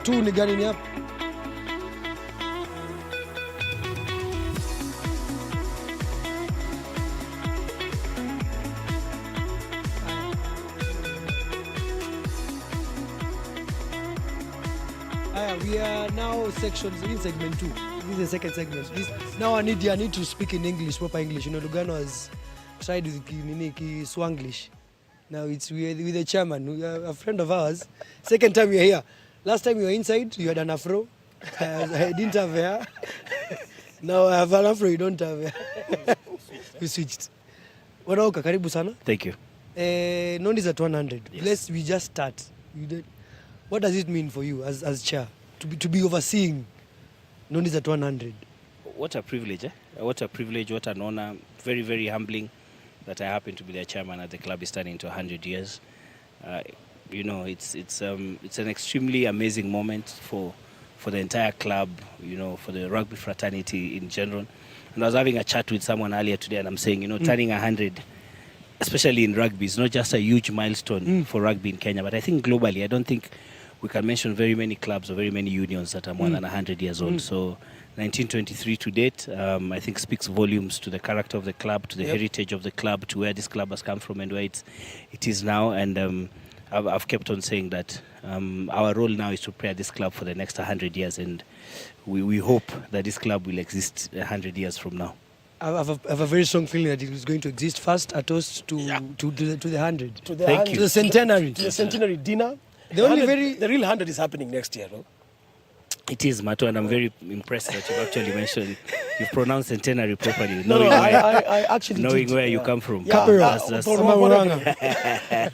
2 ni gani ni hapa? We are now sections in segment 2. This is the second segment. Now I need to speak in English, proper English. You know, Lugano has tried with Swanglish. Now it's with the chairman, a friend of ours. Second time you're here. Last time you were inside, you had an afro. I didn't have hair. Now I have an afro, you don't have hair. We switched. Auka, karibu sana. Thank you. Nondies at 100. Yes. We just start. What does it mean for you as chair to be overseeing Nondies at 100? What a privilege, What a privilege, what an honor. Very, very humbling that I happen to be the chairman at the club is turning to 100 years. You know, it's an extremely amazing moment for the entire club, you know, for the rugby fraternity in general. And I was having a chat with someone earlier today, and I'm saying, you know, turning 100, especially in rugby, is not just a huge milestone for rugby in Kenya, but I think globally, I don't think we can mention very many clubs or very many unions that are more than 100 years old. So 1923 to date, I think speaks volumes to the character of the club, to the heritage of the club, to where this club has come from and where it is now. And I've kept on saying that our role now is to prepare this club for the next 100 years. And we hope that this club will exist 100 years from now. I have a very strong feeling that it is going to exist. First, a toast to the 100. To the Thank you. To the centenary. To the centenary dinner. The real 100 is happening next year, no? It is, Mato, and I'm very impressed that you've actually mentioned, you've pronounced centenary properly, I actually knowing did. where you come from. Yeah. That's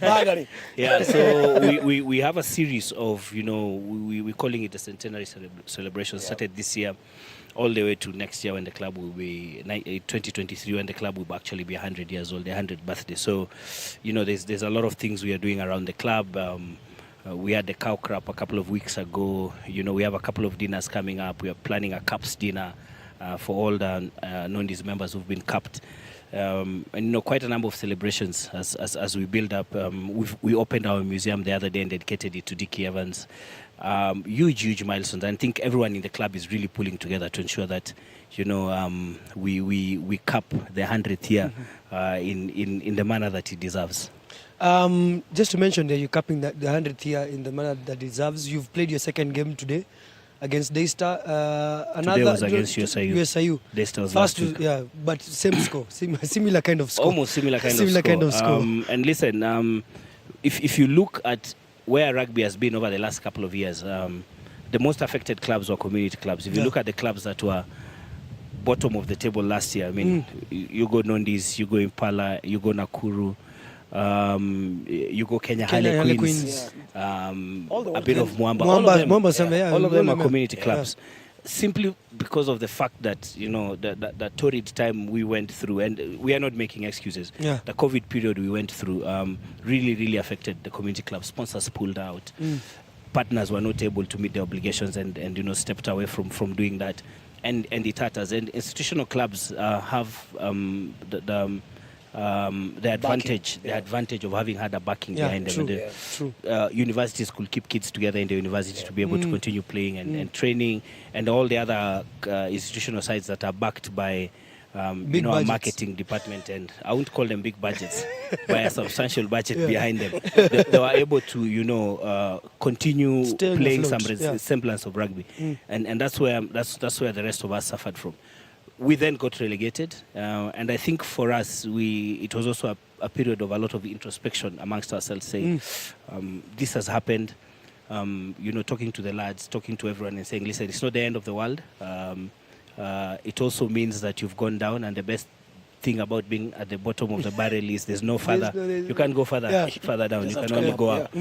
Bagari. yeah, so we have a series of, you know, we're calling it the centenary celebration. Started this year all the way to next year when the club will be 2023, when the club will actually be 100 years old, the 100th birthday. So, you know, there's a lot of things we are doing around the club. We had the cow crap a couple of weeks ago. You know, we have a couple of dinners coming up. We are planning a cups dinner for all the Nondies members who've been capped. And, you know, quite a number of celebrations as we build up. We opened our museum the other day and dedicated it to Dickie Evans. Huge milestones. And I think everyone in the club is really pulling together to ensure that, you know, we cap the 100th year in the manner that it deserves. Just to mention that you're capping the 100th year in the manner that deserves. You've played your second game today against Daystar. Today was against USIU. Daystar was last week. Yeah, but same score, similar kind of score. Almost similar kind of score. And listen, if you look at where rugby has been over the last couple of years, the most affected clubs were community clubs. If you look at the clubs that were bottom of the table last year, I mean, you go Nondies, you go Impala, you go Nakuru, you go Kenya Harlequins, a bit of Mwamba. All of them are community clubs. Simply because of the fact that, you know, the torrid time we went through, and we are not making excuses. The COVID period we went through really affected the community clubs. Sponsors pulled out. Partners were not able to meet their obligations and you know, stepped away from doing that. And it hurt us. And institutional clubs have the advantage of having had a backing behind them. Universities could keep kids together in the university to be able to continue playing and training, and all the other institutional sides that are backed by you know, a marketing department, and I won't call them big budgets, by a substantial budget behind them. They were able to, you know, continue playing some semblance of rugby, and that's where the rest of us suffered from. We then got relegated, and I think for us, it was also a period of a lot of introspection amongst ourselves, saying, this has happened, you know, talking to the lads, talking to everyone and saying, listen, it's not the end of the world. It also means that you've gone down, and the best thing about being at the bottom of the barrel is there's no further. You can't go further down. You can only go up.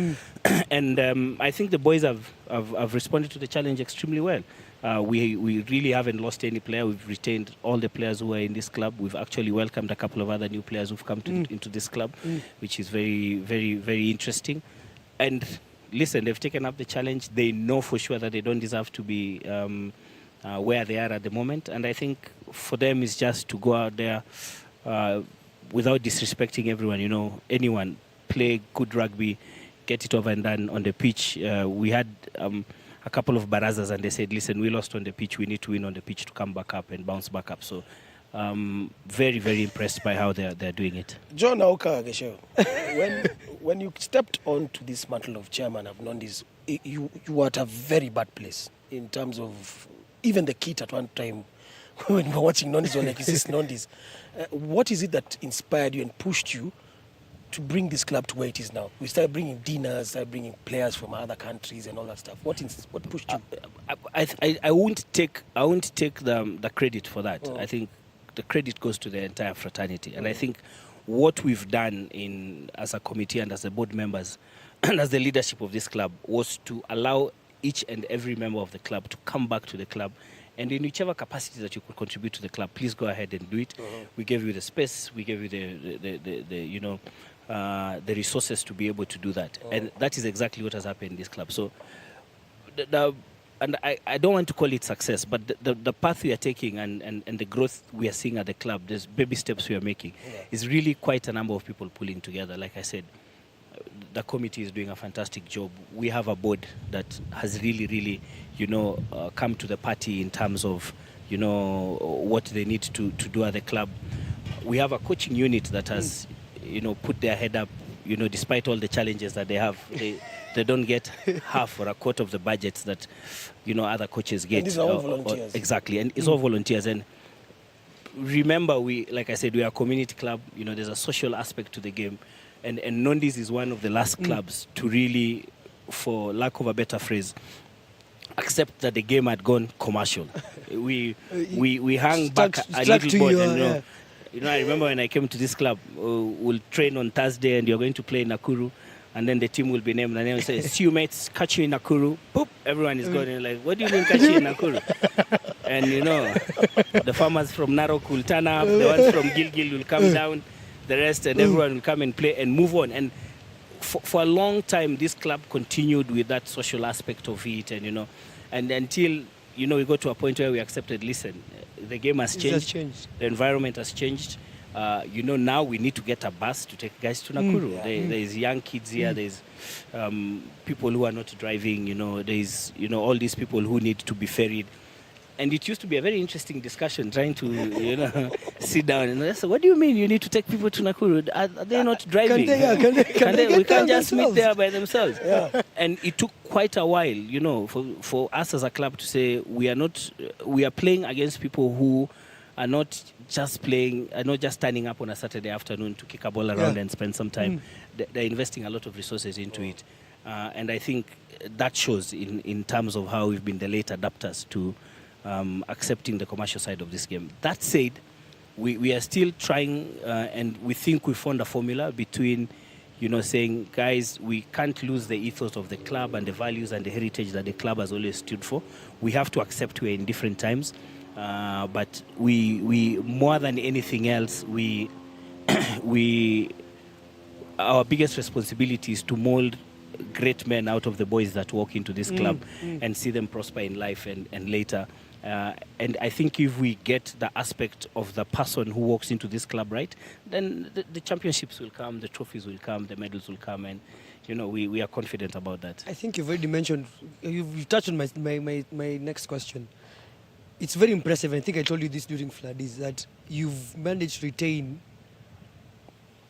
And I think the boys have responded to the challenge extremely well. We really haven't lost any player. We've retained all the players who are in this club. We've actually welcomed a couple of other new players who've come into this club, which is very interesting. And listen, they've taken up the challenge. They know for sure that they don't deserve to be where they are at the moment. And I think for them it's just to go out there without disrespecting everyone. You know, anyone, play good rugby, get it over and done on the pitch. We had a a couple of barazas and they said, listen, we lost on the pitch. We need to win on the pitch to come back up and bounce back up. So very, very impressed by how they're doing it. John Auka Gecheo, when you stepped onto this mantle of chairman of Nondies, you were at a very bad place in terms of even the kit at one time. When we were watching Nondies, we were like, is this Nondies? What is it that inspired you and pushed you to bring this club to where it is now? We started bringing dinners, started bringing players from other countries and all that stuff. What pushed you? I won't take the credit for that. I think the credit goes to the entire fraternity. And I think what we've done as a committee and as the board members and as the leadership of this club was to allow each and every member of the club to come back to the club. And in whichever capacity that you could contribute to the club, please go ahead and do it. We gave you the space, we gave you the resources to be able to do that. And that is exactly what has happened in this club. So, and I don't want to call it success, but the path we are taking and the growth we are seeing at the club, there's baby steps we are making, is really quite a number of people pulling together. Like I said, the committee is doing a fantastic job. We have a board that has really, come to the party in terms of, what they need to do at the club. We have a coaching unit that has, put their head up, despite all the challenges that they have. They don't get half or a quarter of the budgets that, other coaches get. And these are all volunteers. Exactly, and it's all volunteers. And remember, like I said, we are a community club. There's a social aspect to the game. And Nondies is one of the last clubs to really, for lack of a better phrase, accept that the game had gone commercial. We hung back a little bit. I remember when I came to this club, we'll train on Thursday and you're going to play in Nakuru. And then the team will be named and then we say, see you mates, catch you in Nakuru. Boop, everyone is going like, what do you mean catch you in Nakuru? And the farmers from Narok will turn up, the ones from Gilgil will come down, the rest, and everyone will come and play and move on. And for a long time, this club continued with that social aspect of it, and and until we got to a point where we accepted, listen, the game has changed. The environment has changed. Now we need to get a bus to take guys to Nakuru. There's young kids here. There's people who are not driving. There's all these people who need to be ferried. And it used to be a very interesting discussion, trying to, sit down and say, what do you mean you need to take people to Nakuru? Are they not driving? We can't just meet there by themselves. Yeah. And it took quite a while, for us as a club to say we are playing against people who are not just standing up on a Saturday afternoon to kick a ball around and spend some time. They're investing a lot of resources into it. And I think that shows in terms of how we've been the late adapters to accepting the commercial side of this game. That said, we are still trying and we think we found a formula between, saying, guys, we can't lose the ethos of the club and the values and the heritage that the club has always stood for. We have to accept we're in different times. But we more than anything else, our biggest responsibility is to mold great men out of the boys that walk into this club and see them prosper in life and later. And I think if we get the aspect of the person who walks into this club right, then the championships will come, the trophies will come, the medals will come, and we are confident about that. I think you've already mentioned, you've touched on my next question. It's very impressive, I think I told you this during Flood, is that you've managed to retain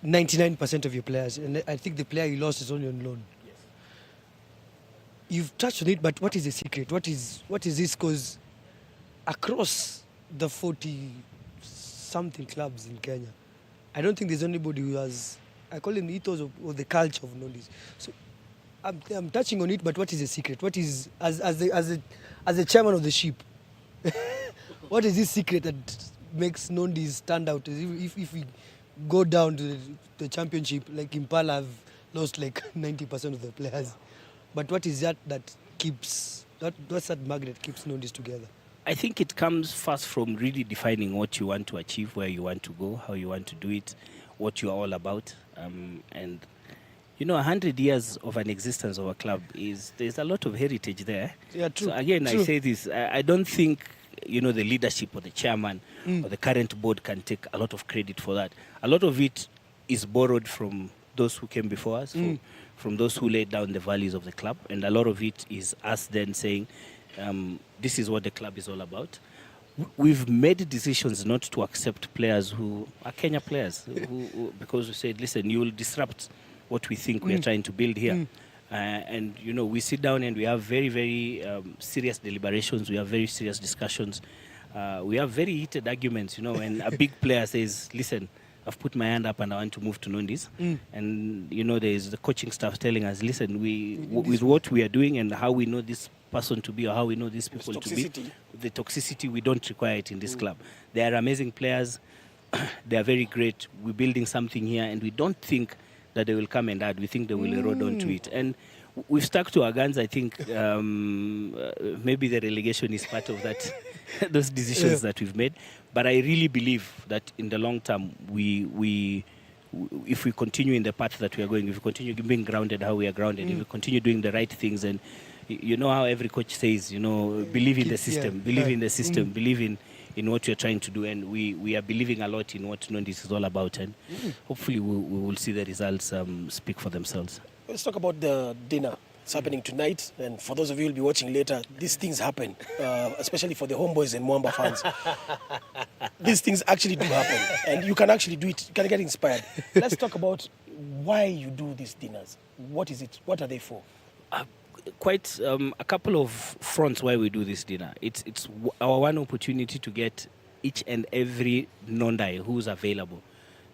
99% of your players, and I think the player you lost is only on loan. Yes. You've touched on it, but what is the secret? What is this? Because across the 40-something clubs in Kenya, I don't think there's anybody who has, I call them the ethos or the culture of Nondies. So I'm touching on it, but what is the secret? What is, as the chairman of the ship, what is this secret that makes Nondies stand out? If we go down to the championship, like Impala have lost like 90% of the players. But what is that keeps, what's that magnet keeps Nondies together? I think it comes first from really defining what you want to achieve, where you want to go, how you want to do it, what you are all about. And 100 years of an existence of a club there's a lot of heritage there. Yeah, true. So again, true. I say this, I don't think, the leadership or the chairman or the current board can take a lot of credit for that. A lot of it is borrowed from those who came before us. from those who laid down the values of the club. And a lot of it is us then saying, this is what the club is all about. We've made decisions not to accept players who are Kenya players, because we said, listen, you will disrupt what we think we are trying to build here. And, we sit down and we have very, very serious deliberations. We have very serious discussions. We have very heated arguments, and a big player says, listen, I've put my hand up and I want to move to Nondies. And, there's the coaching staff telling us, listen, with what we are doing and how we know this person to be or how we know these people to be, the toxicity, we don't require it in this club. They are amazing players. They are very great. We're building something here and we don't think that they will come and add. We think they will erode onto it. And we've stuck to our guns. I think maybe the relegation is part of that, those decisions that we've made. But I really believe that in the long term, if we continue in the path that we are going, if we continue being grounded how we are grounded, if we continue doing the right things, and you know how every coach says, believe in the system, believe in the system, believe in what you're trying to do, and we are believing a lot in what Nondies is all about, and hopefully we will see the results speak for themselves. Let's talk about the dinner. It's happening tonight, and for those of you who will be watching later, these things happen, especially for the homeboys and Mwamba fans. These things actually do happen, and you can actually do it. You can get inspired. Let's talk about why you do these dinners. What is it? What are they for? Quite a couple of fronts why we do this dinner. It's our one opportunity to get each and every Nondie who's available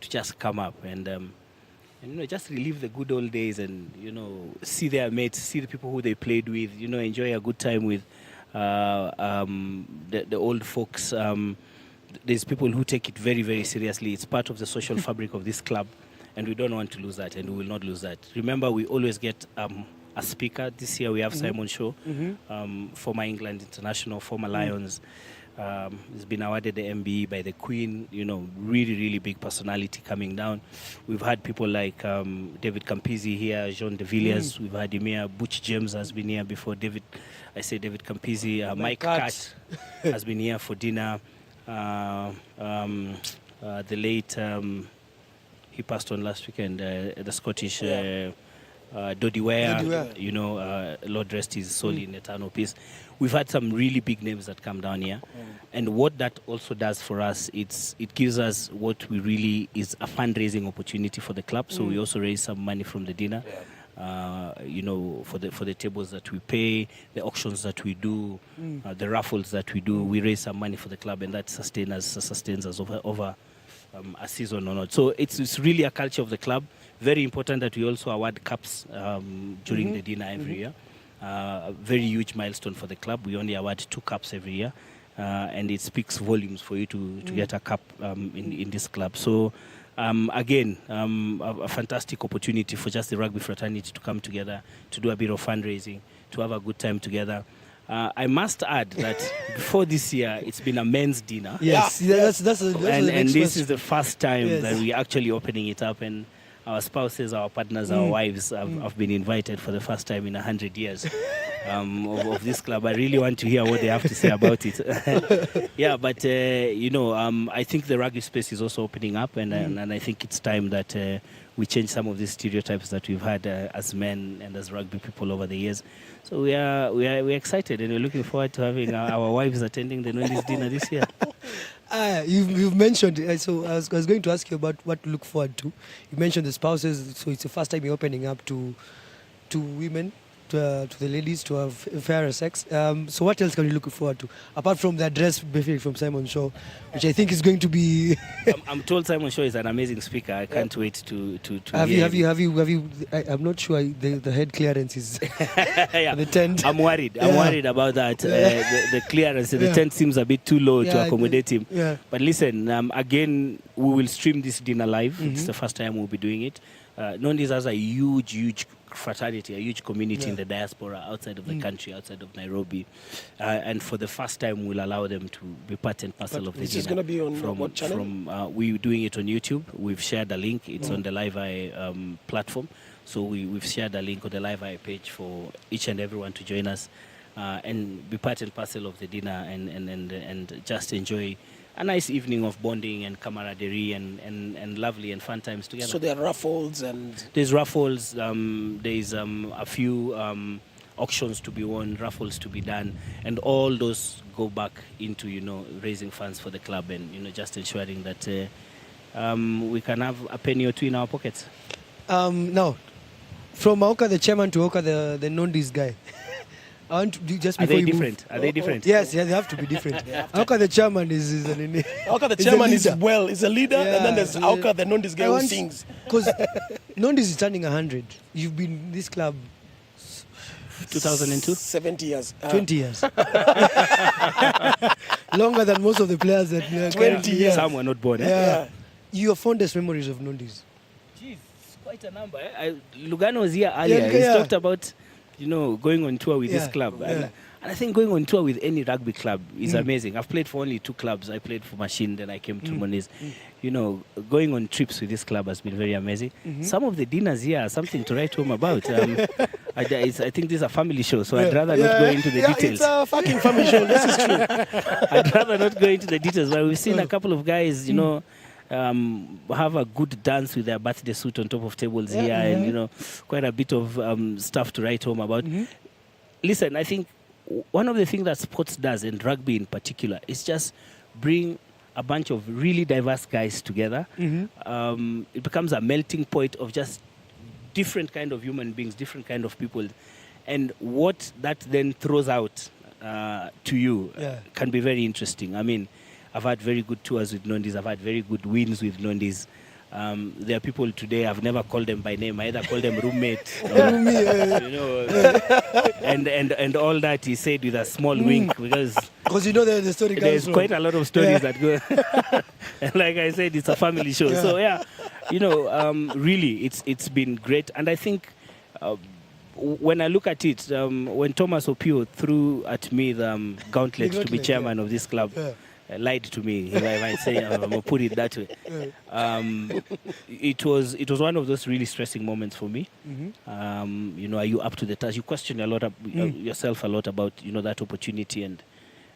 to just come up and just relive the good old days and, see their mates, see the people who they played with, enjoy a good time with the old folks. There's people who take it very, very seriously. It's part of the social fabric of this club, and we don't want to lose that, and we will not lose that. Remember, we always get a speaker. This year we have Simon Shaw, former England international, former Lions. He's been awarded the MBE by the Queen, really, really big personality coming down. We've had people like David Campisi here, Jean de Villiers. We've had him here. Butch James has been here before. David Campisi. Mike Cat has been here for dinner. The late, he passed on last weekend, the Scottish... Dodie Ware, Lord rest his soul in eternal peace. We've had some really big names that come down here. And what that also does for us, it gives us what we really is a fundraising opportunity for the club. So we also raise some money from the dinner, for the tables that we pay, the auctions that we do, the raffles that we do. We raise some money for the club, and that sustains us over a season or not. So it's really a culture of the club. Very important that we also award cups during the dinner every year. A very huge milestone for the club. We only award 2 cups every year, and it speaks volumes for you to get a cup in this club. So again, a fantastic opportunity for just the rugby fraternity to come together, to do a bit of fundraising, to have a good time together. I must add that before this year, it's been a men's dinner. Yes, that's and this is the first time that we're actually opening it up, and our spouses, our partners, our wives have been invited for the first time in 100 years of this club. I really want to hear what they have to say about it. But I think the rugby space is also opening up, and I think it's time that we change some of these stereotypes that we've had as men and as rugby people over the years. So we're excited, and we're looking forward to having our wives attending the Nondies dinner this year. You've mentioned, so I was going to ask you about what to look forward to. You mentioned the spouses, so it's the first time you're opening up to women, to the ladies, to have fairer sex. So what else can you look forward to? Apart from the address from Simon Shaw, which I think is going to be... I'm told Simon Shaw is an amazing speaker. I can't wait to have you I'm not sure the head clearance is the tent. I'm worried about that. The clearance, the tent seems a bit too low to accommodate him. But listen, again, we will stream this dinner live. It's the first time we'll be doing it. Nondies has a huge fraternity, a huge community in the diaspora outside of the country, outside of Nairobi, and for the first time we'll allow them to be part and parcel of the dinner. This is going to be on what channel? We're doing it on YouTube. We've shared a link. It's on the Live Eye platform. So we've shared a link on the Live Eye page for each and everyone to join us. and be part and parcel of the dinner and just enjoy a nice evening of bonding and camaraderie and lovely and fun times together. So there are raffles and... There's raffles, there's a few auctions to be won, raffles to be done, and all those go back into, raising funds for the club and, just ensuring that we can have a penny or two in our pockets. Now, from Auka the chairman to Auka the Nondies guy. I want to do just Are before they you different? move. Are they different? Yes, they have to be different. Auka the chairman is Auka the is a chairman is leader. is a leader, and then there's Auka the Nondies guy who sings. Because Nondies is turning 100. You've been in this club 2002? 70 years. 20 years. Longer than most of the players that 20 years. Some were not born. Yeah. Your fondest memories of Nondies? Jeez, it's quite a number. Lugano was here earlier. He talked about, going on tour with this club. Yeah. And I think going on tour with any rugby club is amazing. I've played for only 2 clubs. I played for Machine, then I came to Moniz. Going on trips with this club has been very amazing. Some of the dinners here are something to write home about. I think this is a family show, so I'd rather not go into the details. It's a fucking family show. This is true. I'd rather not go into the details, but we've seen a couple of guys, have a good dance with their birthday suit on top of tables here, and quite a bit of stuff to write home about. Listen, I think one of the things that sports does, and rugby in particular, is just bring a bunch of really diverse guys together. It becomes a melting point of just different kind of human beings, different kind of people, and what that then throws out to you can be very interesting. I mean, I've had very good tours with Nondies. I've had very good wins with Nondies. There are people today, I've never called them by name. I either call them roommate, and all that is said with a small wink, because the story there's quite a lot of stories that go. And like I said, it's a family show. So really, it's been great. And I think when I look at it, when Thomas Opio threw at me the gauntlet to be chairman of this club, lied to me, if I might say, I'm going to put it that way. It was one of those really stressing moments for me. Are you up to the task? You question a lot yourself a lot about that opportunity and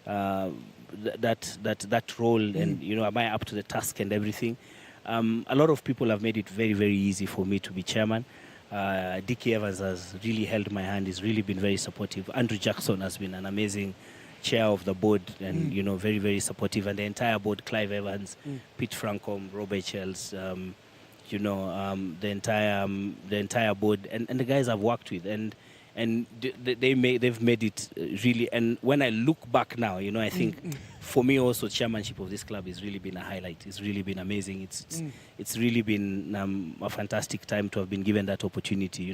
that role, and am I up to the task and everything. A lot of people have made it very, very easy for me to be chairman. Dickie Evans has really held my hand. He's really been very supportive. Andrew Jackson has been an amazing chair of the board and very, very supportive, and the entire board, Clive Evans, Pete Francom, Robert Chels, the entire board and the guys I've worked with, and they've made it really. And when I look back now, I think for me also chairmanship of this club has really been a highlight. It's really been amazing. It's really been a fantastic time to have been given that opportunity,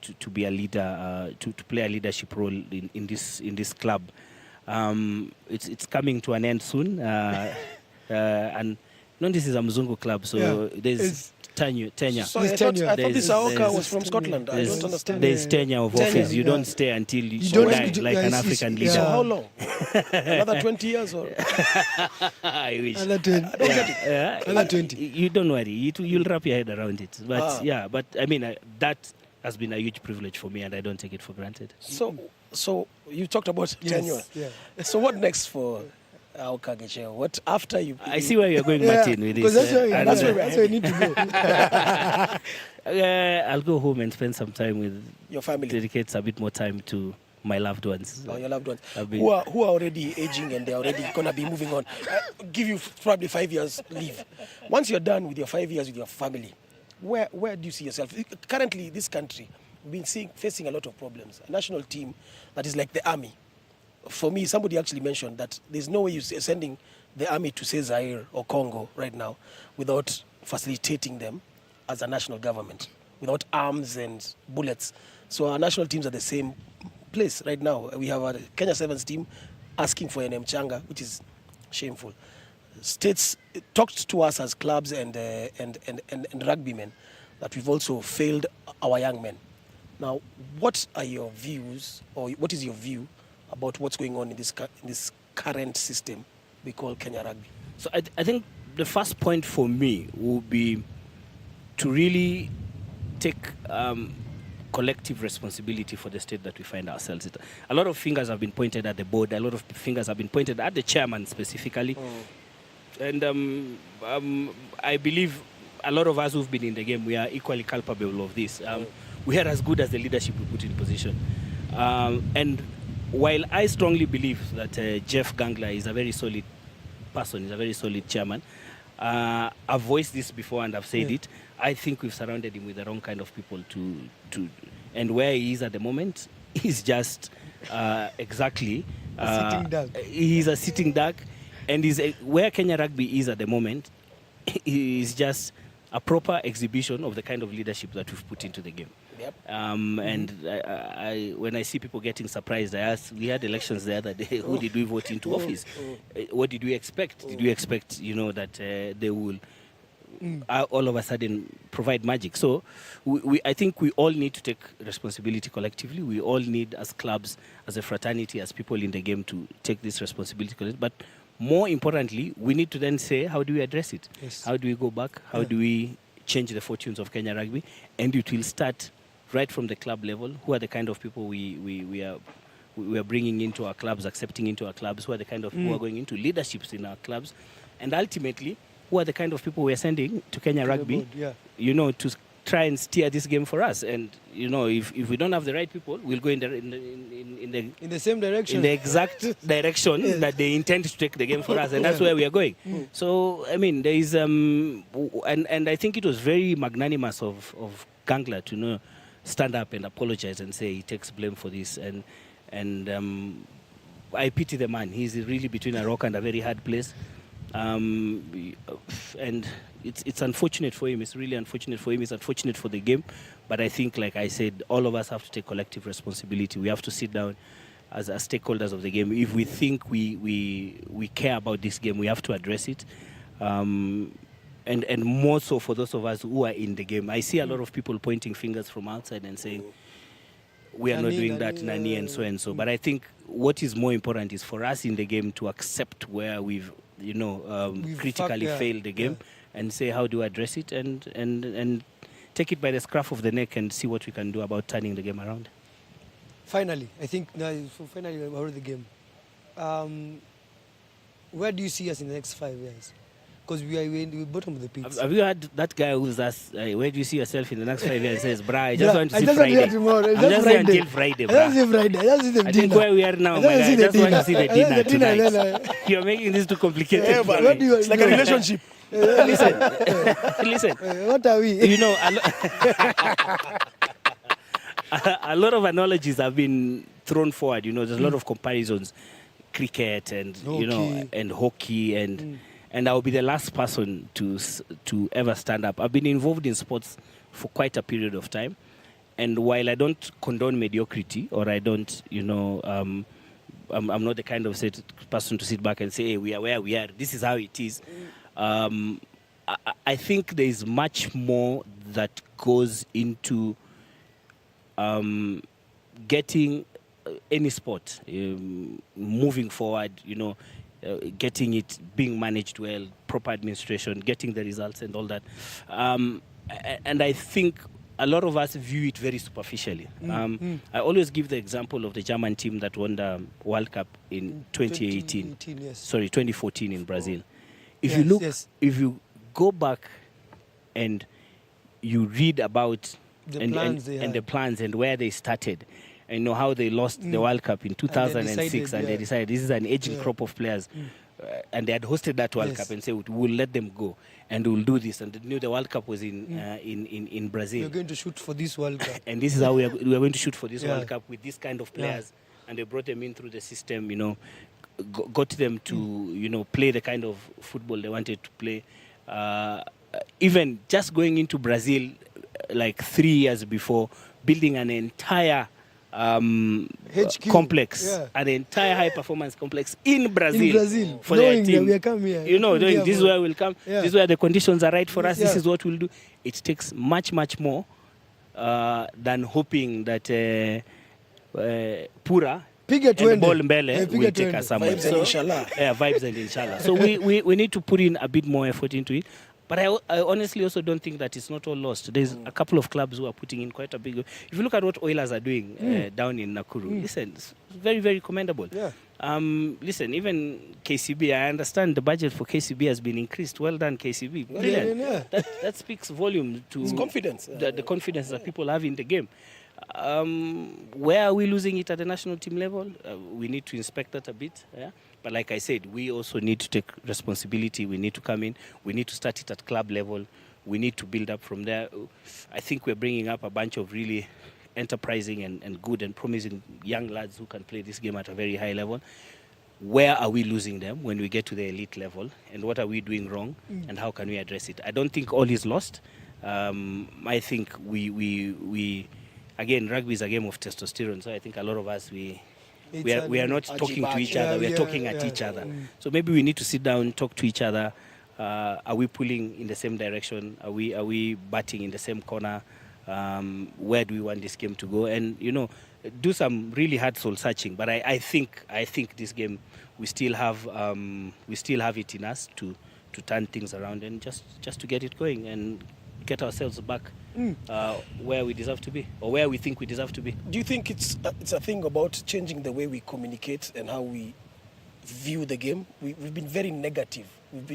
to be a leader, to play a leadership role in this club. It's coming to an end soon, and Nondies is a Mzungu club, so there's tenure. Sorry, I thought this Auka was from Scotland. I don't understand. There's tenure of office. You don't stay until you die like an African leader. So how long? Another 20 years? Or? I wish. Another 20. Another 20. You don't worry. You'll wrap your head around it. But but I mean, that has been a huge privilege for me, and I don't take it for granted. So you talked about tenure. Yeah. So what next for Auka Gecheo? What after you? I see where you're going, Martin, with this. That's where you need to go. I'll go home and spend some time with your family. Dedicate a bit more time to my loved ones. Oh, your loved ones. Who are already aging and they're already going to be moving on. Give you probably 5 years leave. Once you're done with your 5 years with your family, where do you see yourself? Currently, this country, we've been facing a lot of problems. A national team that is like the army. For me, somebody actually mentioned that there's no way you're sending the army to, say, Zaire or Congo right now without facilitating them as a national government, without arms and bullets. So our national teams are the same place right now. We have a Kenya Sevens team asking for an Mchanga, which is shameful. States talked to us as clubs and rugbymen that we've also failed our young men. Now, what are your views, or what is your view about what's going on in this current system we call Kenya Rugby? So I think the first point for me will be to really take collective responsibility for the state that we find ourselves in. A lot of fingers have been pointed at the board. A lot of fingers have been pointed at the chairman specifically. And I believe a lot of us who've been in the game, we are equally culpable of this. We are as good as the leadership we put in position. And while I strongly believe that Jeff Gangler is a very solid person, is a very solid chairman, I've voiced this before and I've said it. I think we've surrounded him with the wrong kind of people and where he is at the moment is just exactly sitting duck. He's a sitting duck, and where Kenya Rugby is at the moment is just a proper exhibition of the kind of leadership that we've put into the game. Yep. And when I see people getting surprised, I ask, we had elections the other day, who did we vote into office? What did we expect? Did we expect, that they will all of a sudden provide magic? So I think we all need to take responsibility collectively. We all need, as clubs, as a fraternity, as people in the game, to take this responsibility collectively. But more importantly, we need to then say, how do we address it? Yes. How do we go back? How do we change the fortunes of Kenya Rugby? And it will start right from the club level. Who are the kind of people we are bringing into our clubs, accepting into our clubs? Who are the kind of people who are going into leaderships in our clubs? And ultimately, who are the kind of people we are sending to Kenya Rugby, to try and steer this game for us? And if we don't have the right people, we'll go in the same direction, in the exact direction that they intend to take the game for us, and that's where we are going. So I mean, there is and I think it was very magnanimous of Gangler to stand up and apologize and say he takes blame for this, and I pity the man. He's really between a rock and a very hard place. And it's unfortunate for him. It's really unfortunate for him. It's unfortunate for the game. But I think, like I said, all of us have to take collective responsibility. We have to sit down as stakeholders of the game. If we think we care about this game, we have to address it. And more so for those of us who are in the game. I see a lot of people pointing fingers from outside and saying, we are not doing that, Nani, and so and so. But I think what is more important is for us in the game to accept where we've critically failed the game and say, how do we address it, and take it by the scruff of the neck and see what we can do about turning the game around. Finally, I think finally about the game. Where do you see us in the next 5 years? Because we are in the bottom of the pit. Have you heard that guy who's asked, where do you see yourself in the next 5 years? Says, brah, I just want to see Friday. I'm just here until Friday, brah. I think where we are now, I just want to see the dinner tonight. You're making this too complicated. It's like a relationship. Listen. What are we? A lot of analogies have been thrown forward. There's a lot of comparisons, cricket and and hockey and I'll be the last person to ever stand up. I've been involved in sports for quite a period of time, and while I don't condone mediocrity, or I don't, I'm not the kind of person to sit back and say, hey, we are where we are. This is how it is. I think there is much more that goes into getting any sport moving forward, getting it being managed well, proper administration, getting the results and all that. And I think a lot of us view it very superficially. I always give the example of the German team that won the World Cup in 2018. 2014 in Brazil. If you go back and you read about the plans and where they started, and how they lost the World Cup in 2006, and they decided this is an aging crop of players, and they had hosted that World Cup and said we'll let them go and we'll do this, and they knew the World Cup was in Brazil. We're going to shoot for this World Cup, and this is how we are going to shoot for this World Cup with this kind of players, and they brought them in through the system, got them to play the kind of football they wanted to play. Even just going into Brazil like 3 years before, building an entire complex, an entire high performance complex in Brazil for their team. We are coming here. This is where we'll come. This is where the conditions are right for us. This is what we'll do. It takes much more than hoping that Pura and Ball Mbele will take us somewhere. Vibes and inshallah. Vibes and inshallah. So we need to put in a bit more effort into it. But I honestly also don't think that it's not all lost. There's a couple of clubs who are putting in quite a big... If you look at what Oilers are doing down in Nakuru, listen, it's very, very commendable. Yeah. Listen, even KCB, I understand the budget for KCB has been increased. Well done, KCB. Brilliant. Yeah. That speaks volume to It's confidence. the confidence that people have in the game. Where are we losing it at the national team level? We need to inspect that a bit. Yeah? But like I said, we also need to take responsibility. We need to come in. We need to start it at club level. We need to build up from there. I think we're bringing up a bunch of really enterprising and good and promising young lads who can play this game at a very high level. Where are we losing them when we get to the elite level? And what are we doing wrong? And how can we address it? I don't think all is lost. I think we again, rugby is a game of testosterone. So I think a lot of us, we are not talking to each other. We are talking at each other. So maybe we need to sit down, talk to each other. Are we pulling in the same direction? Are we batting in the same corner? Where do we want this game to go? And do some really hard soul searching. But I think this game we still have it in us to turn things around and just to get it going and get ourselves back where we deserve to be, or where we think we deserve to be. Do you think it's a thing about changing the way we communicate and how we view the game? We've been very negative. We've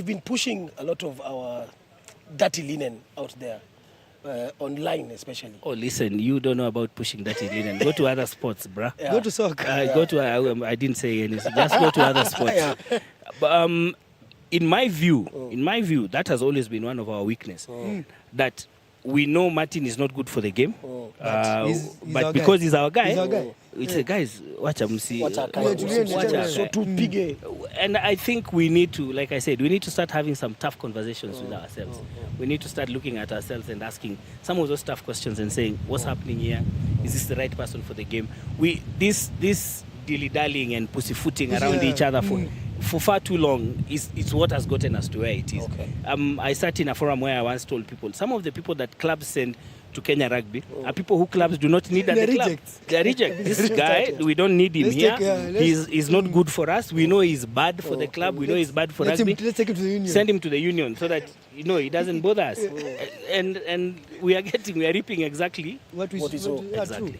been pushing a lot of our dirty linen out there, online especially. Oh, listen, you don't know about pushing dirty linen. Go to other sports, bruh. Go to soccer. Go to. I didn't say anything. Just go to other sports. But, in my view, that has always been one of our weakness. That we know Martin is not good for the game, but because he's our guy, it's a guys. Watch him see. So to pig. And I think we need to, like I said, we need to start having some tough conversations with ourselves. We need to start looking at ourselves and asking some of those tough questions and saying, what's happening here? Is this the right person for the game? This dilly-dallying and pussyfooting around each other for far too long is what has gotten us to where it is. Okay. I sat in a forum where I once told people, some of the people that clubs send to Kenya Rugby are people who clubs do not need at the club. They're rejects. This guy, we don't need him here. He's not good for us. We know he's bad for the club. We know he's bad for rugby. Let's take him to the union. Send him to the union so that he doesn't bother us. And we are reaping exactly what we saw. Exactly.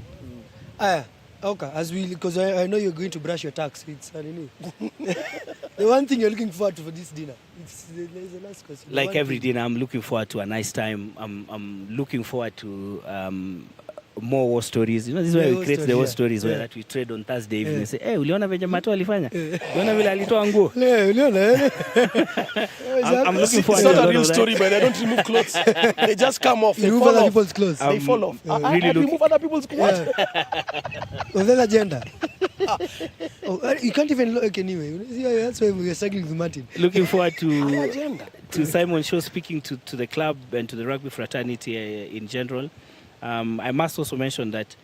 Okay, because I know you're going to brush your tax. It's the one thing you're looking forward to for this dinner. There's the last question. Like every dinner, I'm looking forward to a nice time. I'm looking forward to more war stories. This is where we create the war stories where that we trade on Thursday evening and say, hey, uliona venye Mato alifanya? Uliona vile alitoa nguo? I'm looking forward to it's not a real story, but they don't remove clothes. They just come off. They remove fall other off. people's clothes. They fall off. I remove other people's clothes. Was that agenda? You can't even look anyway. That's why we're struggling with Martin. Looking forward to Simon Shaw speaking to the club and to the rugby fraternity in general. I must also mention that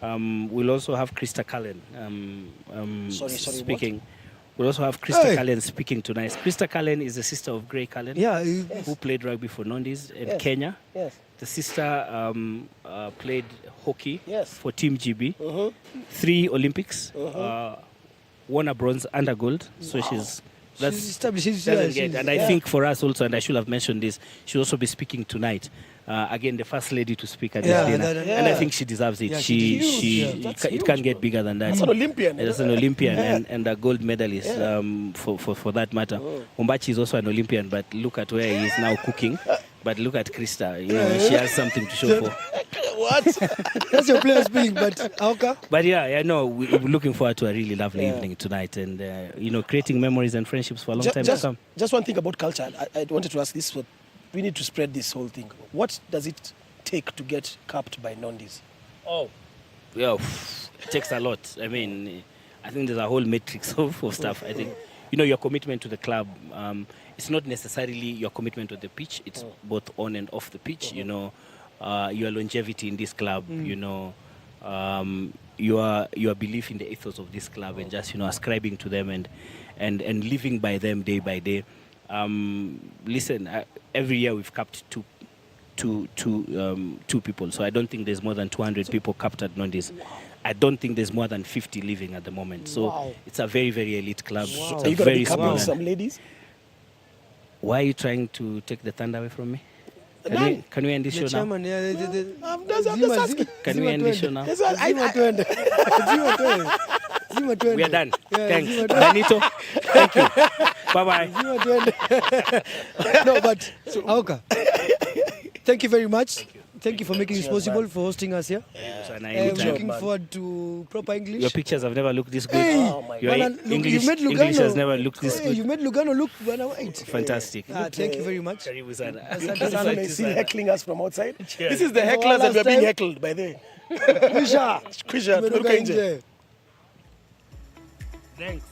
we'll also have Krista Cullen speaking. We'll also have Krista Cullen speaking tonight. Krista Cullen is the sister of Gray Cullen, who played rugby for Nondies in Kenya. Yes. The sister played hockey for Team GB, 3 Olympics, won a bronze and a gold. So she's established. And I think for us also, and I should have mentioned this, she'll also be speaking tonight. Again, the first lady to speak at this dinner, and I think she deserves it. It can't get bigger than that. That's an Olympian. That's an Olympian and a gold medalist for that matter. Umbachi is also an Olympian, but look at where he is now cooking. But look at Krista, she has something to show for. What? That's your player speaking, but Auka? But we're looking forward to a really lovely evening tonight and, creating memories and friendships for a long time to come. Just one thing about culture. I wanted to ask this. We need to spread this whole thing. What does it take to get capped by Nondies? It takes a lot. I mean, I think there's a whole matrix of stuff. I think, your commitment to the club, it's not necessarily your commitment to the pitch. It's both on and off the pitch. Your longevity in this club, your belief in the ethos of this club and just, ascribing to them and living by them day by day. Listen, every year we've capped two people. So I don't think there's more than 200 people capped at Nondies. I don't think there's more than 50 living at the moment. So it's a very, very elite club. Wow. Are you going to be capping some ladies? Why are you trying to take the thunder away from me? Can we end this show now? Chairman, I'm just asking. Can we end this show now? That's what We are done. Yeah, Thanks. Zima Benito, thank you. Bye-bye. No, but Auka, thank you very much. Thank you for making this possible, for hosting us here. And I'm anytime. looking forward to proper English. Your pictures have never looked this good. Hey, Oh my Your Bana, look, English, you made English has Lugano. never looked this Hey, good. you made Lugano look Bana white. Fantastic. Thank you very much. Karibu sana. Asante Sana sana. is still heckling us from outside. Cheers. This is the For hecklers one that we're last being time. heckled by the. Kwisha. Kwisha, Tumetoka tumetoka nje. nje. Thanks.